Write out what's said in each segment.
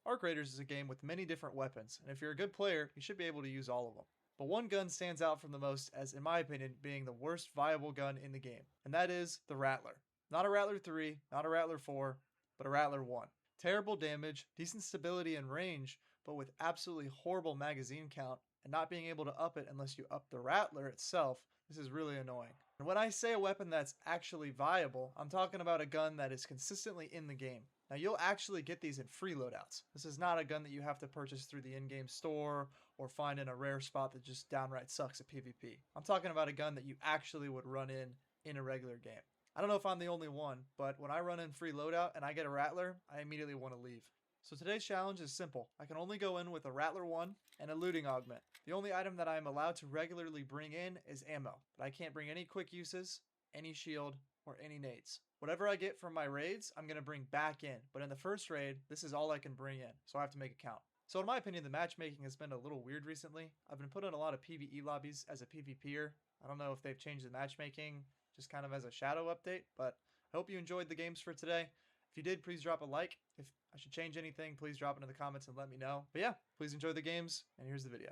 Arc Raiders is a game with many different weapons, and if you're a good player, you should be able to use all of them. But one gun stands out from the most as, in my opinion, being the worst viable gun in the game, and that is the Rattler. Not a Rattler 3, not a Rattler 4, but a Rattler 1. Terrible damage, decent stability and range, but with absolutely horrible magazine count, and not being able to up it unless you up the Rattler itself, this is really annoying. And when I say a weapon that's actually viable, I'm talking about a gun that is consistently in the game. Now you'll actually get these in free loadouts. This is not a gun that you have to purchase through the in-game store or find in a rare spot that just downright sucks at PvP. I'm talking about a gun that you actually would run in a regular game. I don't know if I'm the only one, but when I run in free loadout and I get a Rattler, I immediately want to leave. So today's challenge is simple. I can only go in with a Rattler 1 and a looting augment. The only item that I am allowed to regularly bring in is ammo, but I can't bring any quick uses, any shield, or any nades. Whatever I get from my raids, I'm going to bring back in, but in the first raid, this is all I can bring in, so I have to make it count. So in my opinion, the matchmaking has been a little weird recently. I've been put in a lot of PvE lobbies as a PvPer. I don't know if they've changed the matchmaking just kind of as a shadow update, but I hope you enjoyed the games for today. If you did, please drop a like. If I should change anything, please drop it in the comments and let me know. But yeah, please enjoy the games, and here's the video.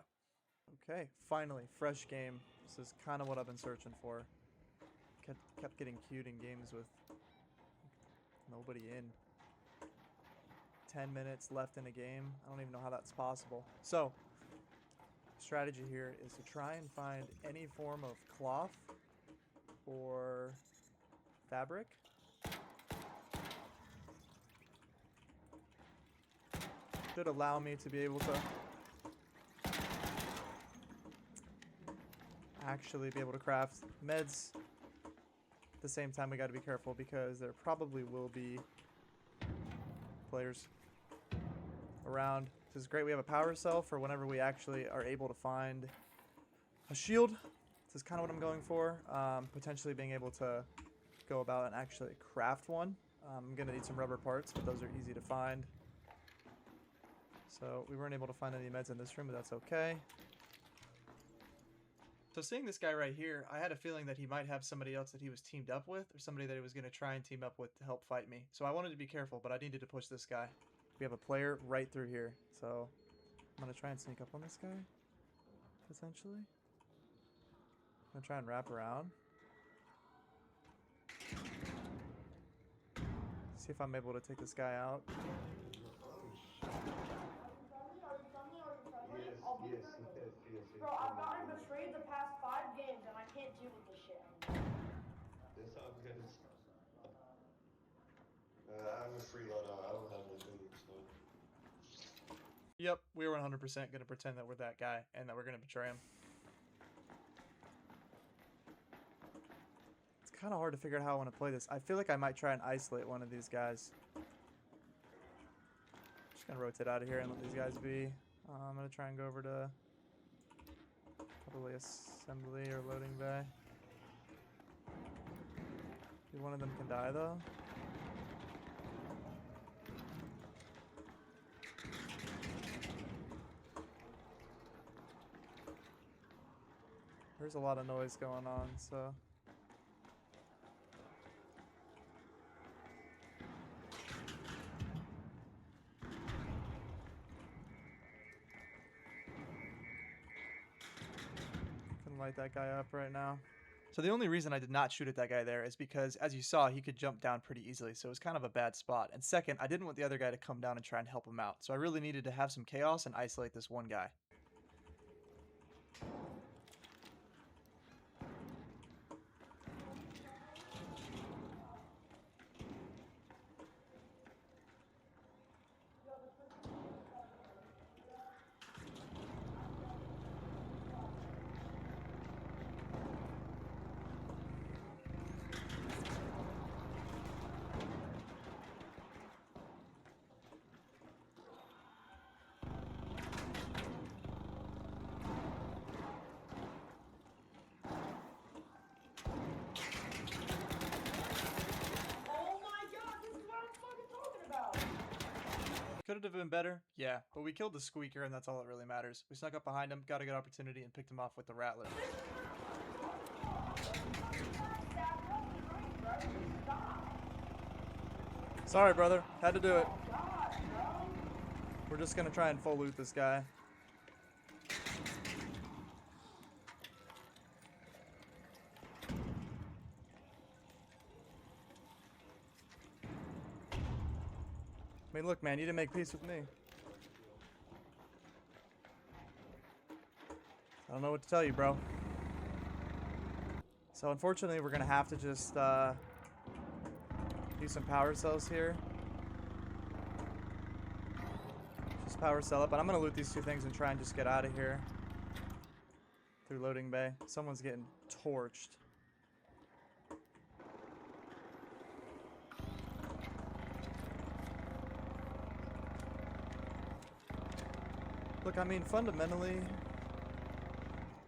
Okay, finally, fresh game. This is kind of what I've been searching for. Kept getting queued in games with nobody in. 10 minutes left in a game. I don't even know how that's possible. So, strategy here is to try and find any form of cloth or fabric. Should allow me to be able to actually be able to craft meds. At the same time, we got to be careful because there probably will be players around. This is great. We have a power cell for whenever we actually are able to find a shield. This is kind of what I'm going for. Potentially being able to go about and actually craft one. I'm going to need some rubber parts, but those are easy to find. So we weren't able to find any meds in this room, but that's okay. So seeing this guy right here, I had a feeling that he might have somebody else that he was teamed up with, or somebody that he was going to try and team up with to help fight me. So I wanted to be careful, but I needed to push this guy. We have a player right through here, so I'm going to try and sneak up on this guy, potentially. I'm going to try and wrap around. See if I'm able to take this guy out. Yes. Bro, I've gotten betrayed the past 5 games and I can't deal with this shit anymore. It's all good. I'm a freeloader. I don't have anything, so. Yep, we were 100% going to pretend that we're that guy and that we're going to betray him. It's kind of hard to figure out how I want to play this. I feel like I might try and isolate one of these guys. Just going to rotate out of here and let these guys be. I'm going to try and go over to probably assembly or loading bay. Maybe one of them can die though. There's a lot of noise going on, so. Can light that guy up right now. So the only reason I did not shoot at that guy there is because, as you saw, he could jump down pretty easily, so it was kind of a bad spot. And second, I didn't want the other guy to come down and try and help him out, so I really needed to have some chaos and isolate this one guy. Could it have been better? Yeah, but we killed the squeaker and that's all that really matters. We snuck up behind him, got a good opportunity, and picked him off with the Rattler. Sorry, brother. Had to do it. We're just gonna try and full loot this guy. I mean, look, man, you didn't make peace with me. I don't know what to tell you, bro. So unfortunately, we're gonna have to just do some power cells here. Just power cell up, but I'm gonna loot these two things and try and just get out of here through loading bay. Someone's getting torched. Look, I mean, fundamentally,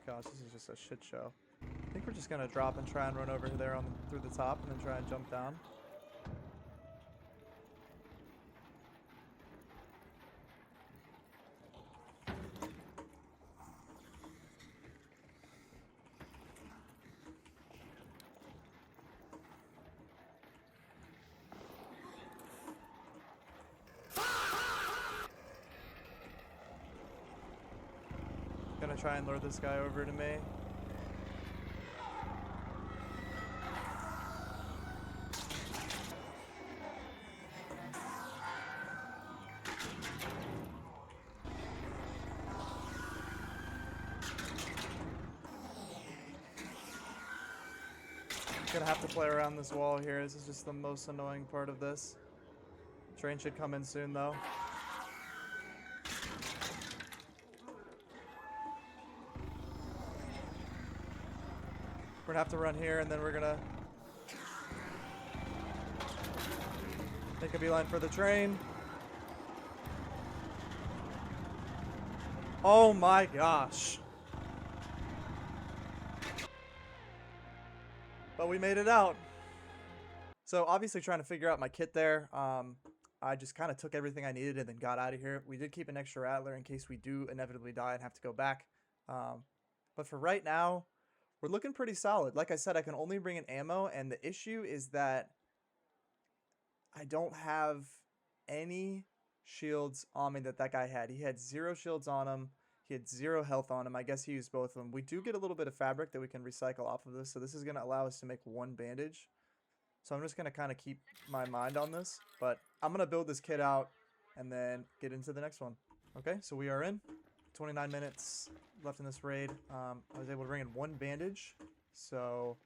gosh, this is just a shit show. I think we're just gonna drop and try and run over there on through the top and then try and jump down. Gonna try and lure this guy over to me. Gonna have to play around this wall here. This is just the most annoying part of this. Train should come in soon though. We're gonna have to run here and then we're gonna take a beeline for the train. Oh my gosh. But we made it out. So obviously trying to figure out my kit there. I just kind of took everything I needed and then got out of here. We did keep an extra Rattler in case we do inevitably die and have to go back. But for right now, we're looking pretty solid. Like I said, I can only bring in ammo, and the issue is that I don't have any shields on me that guy had. He had 0 shields on him. He had 0 health on him. I guess he used both of them. We do get a little bit of fabric that we can recycle off of this, so this is going to allow us to make 1 bandage. So I'm just going to kind of keep my mind on this, but I'm going to build this kit out and then get into the next one. Okay, so we are in. 29 minutes left in this raid. I was able to bring in 1 bandage, so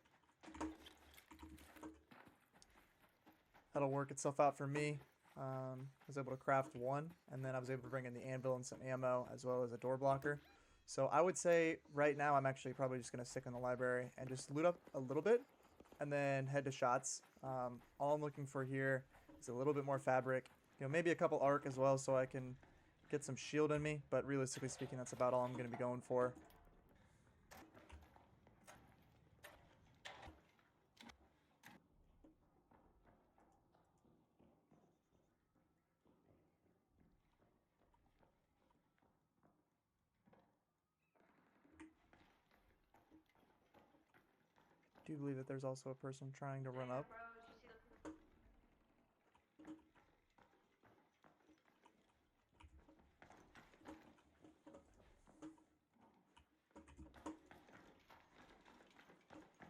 that'll work itself out for me. I was able to craft 1, and then I was able to bring in the anvil and some ammo, as well as a door blocker. So I would say right now I'm actually probably just going to stick in the library and just loot up a little bit, and then head to shots. All I'm looking for here is a little bit more fabric, maybe a couple arc as well, so I can get some shield in me, but realistically speaking, that's about all I'm going to be going for. Do you believe that there's also a person trying to run up?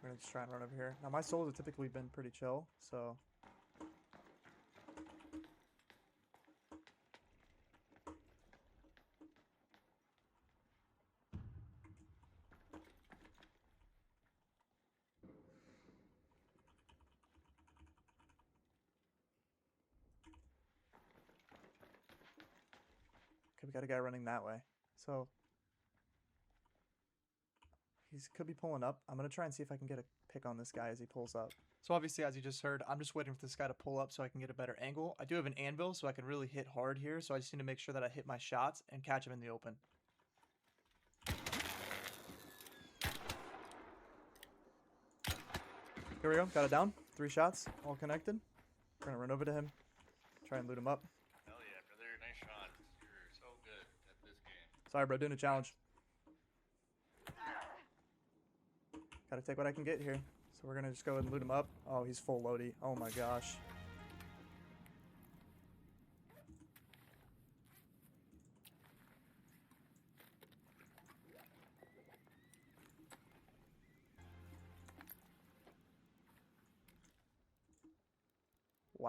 I'm gonna just try and run over here. Now my souls have typically been pretty chill, so okay, we got a guy running that way. So he could be pulling up. I'm gonna try and see if I can get a pick on this guy as he pulls up. So obviously, as you just heard, I'm just waiting for this guy to pull up so I can get a better angle. I do have an anvil, so I can really hit hard here. So I just need to make sure that I hit my shots and catch him in the open. Here we go. Got it down. 3 shots, all connected. We're gonna run over to him, try and loot him up. Hell yeah, brother. Nice shot. You're so good at this game. Sorry, bro. Doing a challenge. Gotta take what I can get here. So we're gonna just go ahead and loot him up. Oh, he's full loady. Oh my gosh.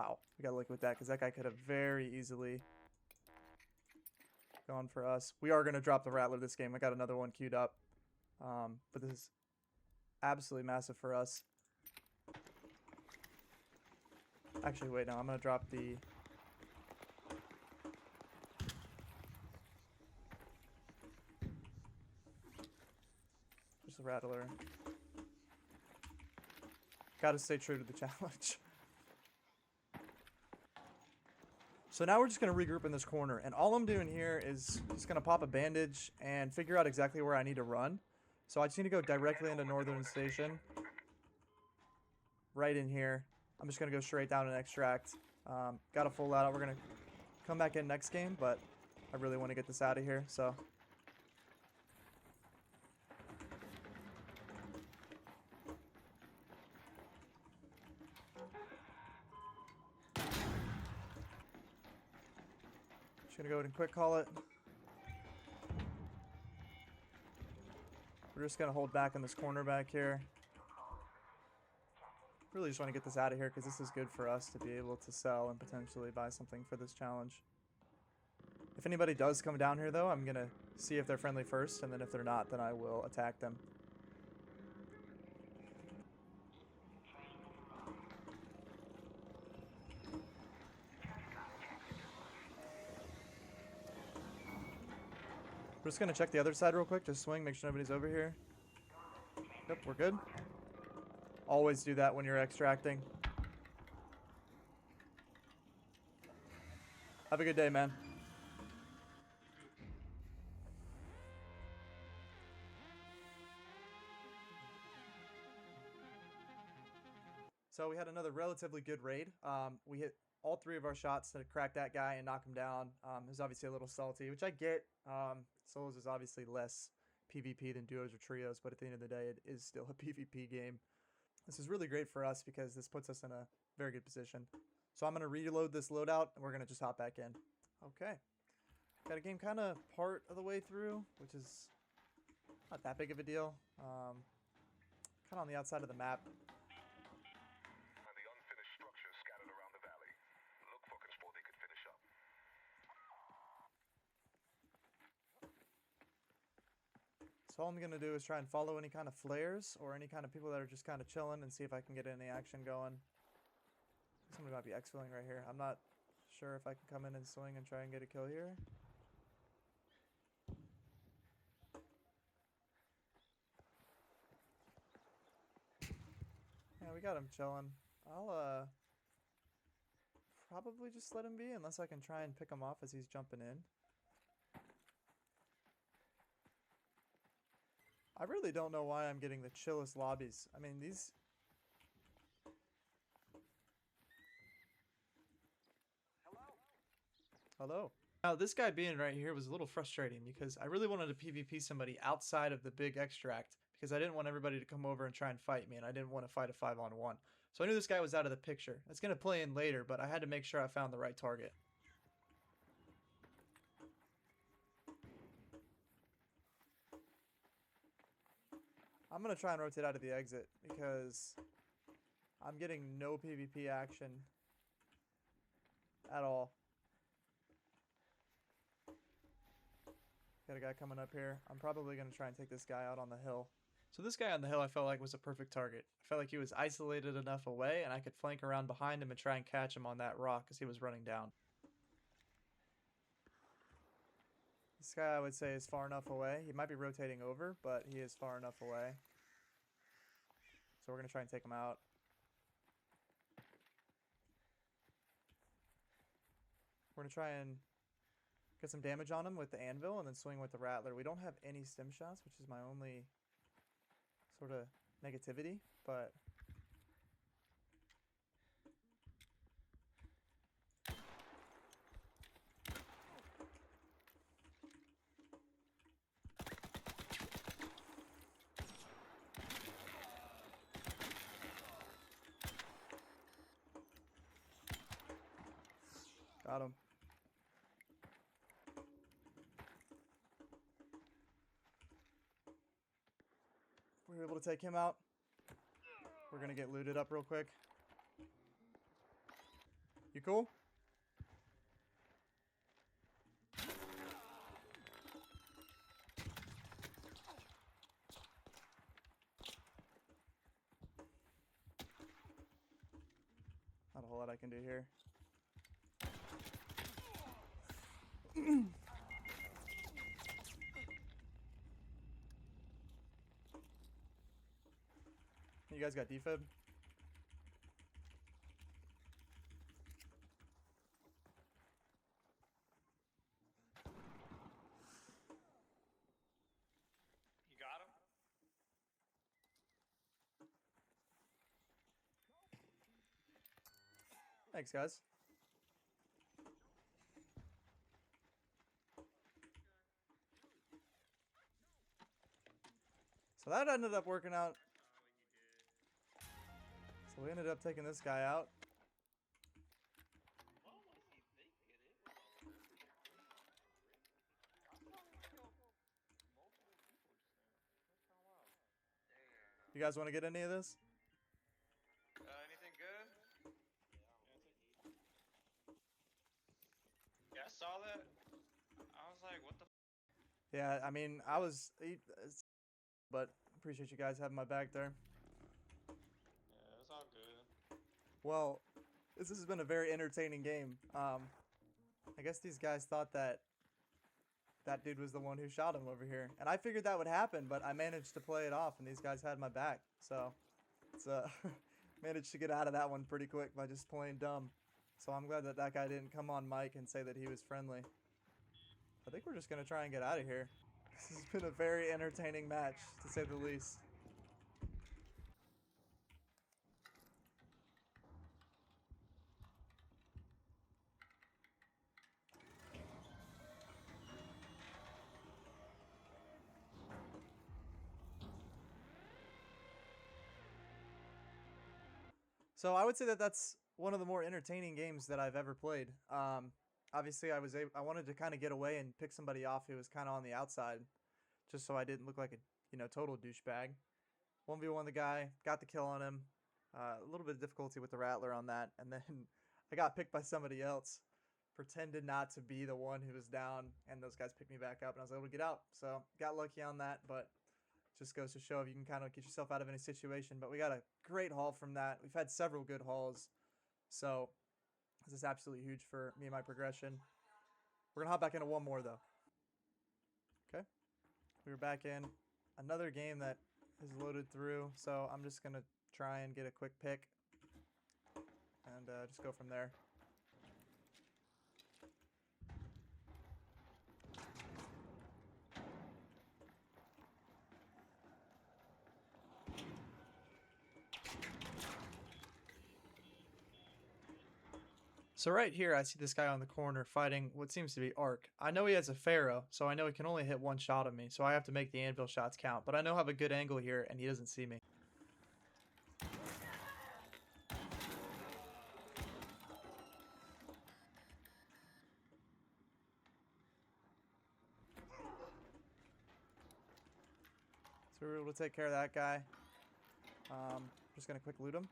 Wow, we gotta look with that because that guy could have very easily gone for us. We are gonna drop the Rattler this game. I got another one queued up, but this is absolutely massive for us. Actually, wait, no, I'm gonna drop the. Just the Rattler. Gotta stay true to the challenge. So now we're just going to regroup in this corner. And all I'm doing here is just going to pop a bandage and figure out exactly where I need to run. So I just need to go directly into Northern Station. Right in here. I'm just going to go straight down and extract. Got a full loadout. We're going to come back in next game, but I really want to get this out of here. So gonna go ahead and quick call it. We're just gonna hold back in this corner back here. Really just want to get this out of here because this is good for us to be able to sell and potentially buy something for this challenge. If anybody does come down here though, I'm gonna see if they're friendly first, and then if they're not, then I will attack them. We're just gonna check the other side real quick, just swing, make sure nobody's over here. Yep, we're good. Always do that when you're extracting. Have a good day, man. So we had another relatively good raid. We hit all 3 of our shots to crack that guy and knock him down. It was obviously a little salty, which I get. Solos is obviously less PvP than duos or trios, but at the end of the day, it is still a PvP game. This is really great for us because this puts us in a very good position. So I'm going to reload this loadout, and we're going to just hop back in. Okay. Got a game kind of part of the way through, which is not that big of a deal. Kind of on the outside of the map. So all I'm going to do is try and follow any kind of flares or any kind of people that are just kind of chilling and see if I can get any action going. Somebody might be X-filling right here. I'm not sure if I can come in and swing and try and get a kill here. Yeah, we got him chilling. I'll probably just let him be unless I can try and pick him off as he's jumping in. I really don't know why I'm getting the chillest lobbies. I mean, these... Hello. Now, this guy being right here was a little frustrating because I really wanted to PvP somebody outside of the big extract because I didn't want everybody to come over and try and fight me, and I didn't want to fight a 5-on-1. So I knew this guy was out of the picture. It's going to play in later, but I had to make sure I found the right target. I'm going to try and rotate out of the exit because I'm getting no PvP action at all. Got a guy coming up here. I'm probably going to try and take this guy out on the hill. So this guy on the hill I felt like was a perfect target. I felt like he was isolated enough away and I could flank around behind him and try and catch him on that rock as he was running down. This guy I would say is far enough away. He might be rotating over, but he is far enough away. So we're going to try and take him out. We're going to try and get some damage on him with the anvil and then swing with the rattler. We don't have any stim shots, which is my only sort of negativity, but... Got him. We were able to take him out. We're going to get looted up real quick. You cool? Not a whole lot I can do here. You guys got defib? You got him? Thanks, guys. So that ended up working out. So we ended up taking this guy out. What was he thinking? You guys want to get any of this? Anything good? Yeah, I saw that. I was like, what the Yeah, I mean, but appreciate you guys having my back there. Yeah, it's all good. Well, this has been a very entertaining game. I guess these guys thought that dude was the one who shot him over here, and I figured that would happen, but I managed to play it off, and these guys had my back. So it's managed to get out of that one pretty quick by just playing dumb. So I'm glad that that guy didn't come on mic and say that he was friendly. I think we're just gonna try and get out of here. This has been a very entertaining match, to say the least. So I would say that that's one of the more entertaining games that I've ever played. Obviously, I wanted to kind of get away and pick somebody off who was kind of on the outside, just so I didn't look like a total douchebag. 1v1 the guy, got the kill on him. A little bit of difficulty with the Rattler on that, and then I got picked by somebody else. Pretended not to be the one who was down, and those guys picked me back up, and I was able to get out. So got lucky on that, but just goes to show if you can kind of get yourself out of any situation. But we got a great haul from that. We've had several good hauls, so this is absolutely huge for me and my progression. We're gonna hop back into one more though. Okay, we were back in another game that is loaded through, so I'm just gonna try and get a quick pick and just go from there. So right here, I see this guy on the corner fighting what seems to be Ark. I know he has a Pharaoh, so I know he can only hit one shot of me, so I have to make the anvil shots count. But I know I have a good angle here, and he doesn't see me. So we were able to take care of that guy. Just gonna quick loot him.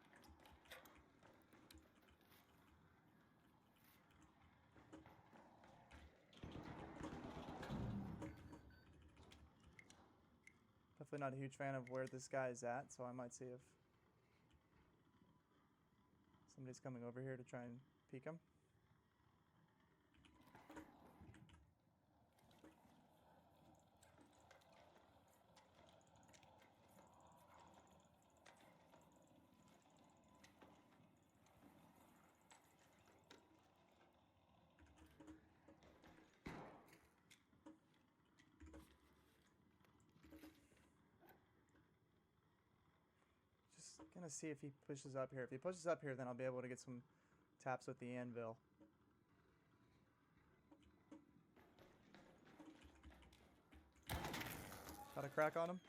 Definitely not a huge fan of where this guy is at, so I might see if somebody's coming over here to try and peek him. Just gonna see if he pushes up here. If he pushes up here, then I'll be able to get some taps with the anvil. Got a crack on him?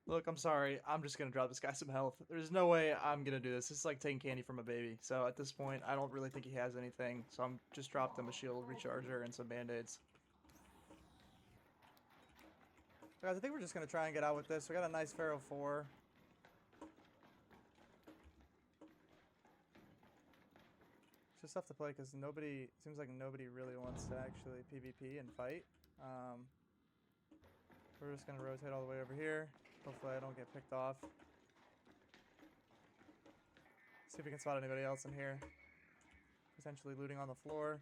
Look, I'm sorry. I'm just gonna drop this guy some health. There's no way I'm gonna do this. This is like taking candy from a baby. So at this point, I don't really think he has anything. So I'm just dropped him a shield recharger and some band-aids. Guys, I think we're just going to try and get out with this. We got a nice Pharaoh 4. It's just tough to play because nobody, seems like nobody really wants to actually PvP and fight. We're just going to rotate all the way over here. Hopefully I don't get picked off. See if we can spot anybody else in here. Potentially looting on the floor.